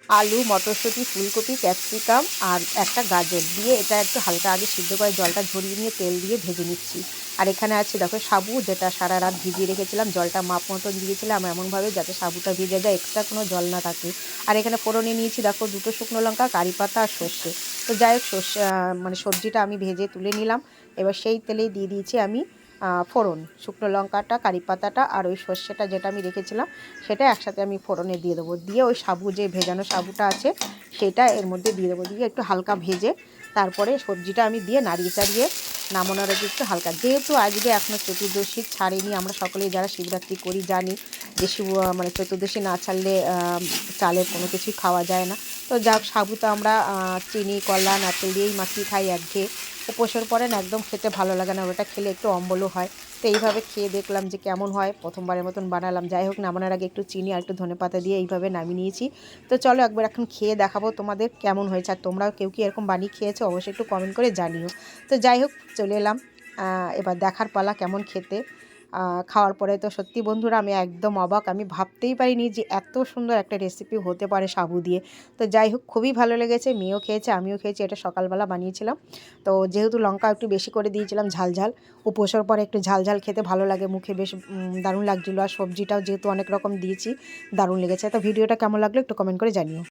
আলু, মটরশুঁটি, ফুলকপি, ক্যাপসিকাম আর একটা গাজর দিয়ে এটা একটু হালকা আগে সিদ্ধ করে জলটা ঝরিয়ে নিয়ে তেল দিয়ে ভেজে নিচ্ছি। আর এখানে আছে দেখো সাবু, যেটা সারা রাত ভিজিয়ে রেখেছিলাম, জলটা মাপ মতন দিয়েছিলাম এমনভাবে যাতে সাবুটা ভিজে যায়, এক্সট্রা কোনো জল না থাকে। আর এখানে ফোড়নে নিয়েছি দেখো 2টো শুকনো লঙ্কা, কারি পাতা আর সর্ষে। তো যাই হোক সর্ষে মানে সবজিটা আমি ভেজে তুলে নিলাম। এবার সেই তেলেই দিয়ে দিয়েছি আমি ফোড়ন, শুকনো লঙ্কাটা, কারি পাতাটা আর ওই সর্ষেটা যেটা আমি রেখেছিলাম সেটা একসাথে আমি ফোড়নে দিয়ে দেবো। দিয়ে ওই সাবু, যে ভেজানো সাবুটা আছে সেটা এর মধ্যে দিয়ে দেবো। দিয়ে একটু হালকা ভেজে তারপরে সবজিটা আমি দিয়ে নাড়িয়ে চাড়িয়ে নামানোর আগে একটু হালকা, যেহেতু আজকে এখনও চতুর্দশী ছাড়েনি, আমরা সকলেই যারা শিবরাত্রি করি জানি যে মানে চতুর্দশী না ছাড়লে চালের কোনো কিছুই খাওয়া যায় না। তো যাক, সাবুটা আমরা চিনি, কলা, নারকেল দিয়েই মাখিয়ে খাই একঘেয়ে। উপোসের পরে না একদম খেতে ভালো লাগে না, ওটা খেলে একটু অম্বলও হয়। তো এইভাবে খেয়ে দেখলাম যে কেমন হয়, প্রথমবারের মতন বানালাম। যাই হোক, নামানোর আগে একটু চিনি আর একটু ধনেপাতা দিয়ে এইভাবে নামিয়ে নিয়েছি। তো চলো একবার এখন খেয়ে দেখাবো তোমাদের কেমন হয়েছে। আর তোমরাও কেউ কি এরকম বানিয়ে খেয়েছো অবশ্যই একটু কমেন্ট করে জানিও। তো যাই হোক, চলে এলাম এবার দেখার পালা কেমন খেতে। খাওয়ার পরে তো সত্যি বন্ধুরা আমি একদম অবাক, আমি ভাবতেই পারিনি যে এত সুন্দর একটা রেসিপি হতে পারে সাবু দিয়ে। তো যাই হোক, খুবই ভালো লেগেছে, মেয়েও খেয়েছে, আমিও খেয়েছি। এটা সকালবেলা বানিয়েছিলাম। তো যেহেতু লঙ্কা একটু বেশি করে দিয়েছিলাম ঝাল ঝাল, উপোসের পরে একটু ঝাল ঝাল খেতে ভালো লাগে, মুখে বেশ দারুণ লাগছিলো। আর সবজিটাও যেহেতু অনেক রকম দিয়েছি, দারুণ লেগেছে। তো ভিডিওটা কেমন লাগলো একটু কমেন্ট করে জানিও।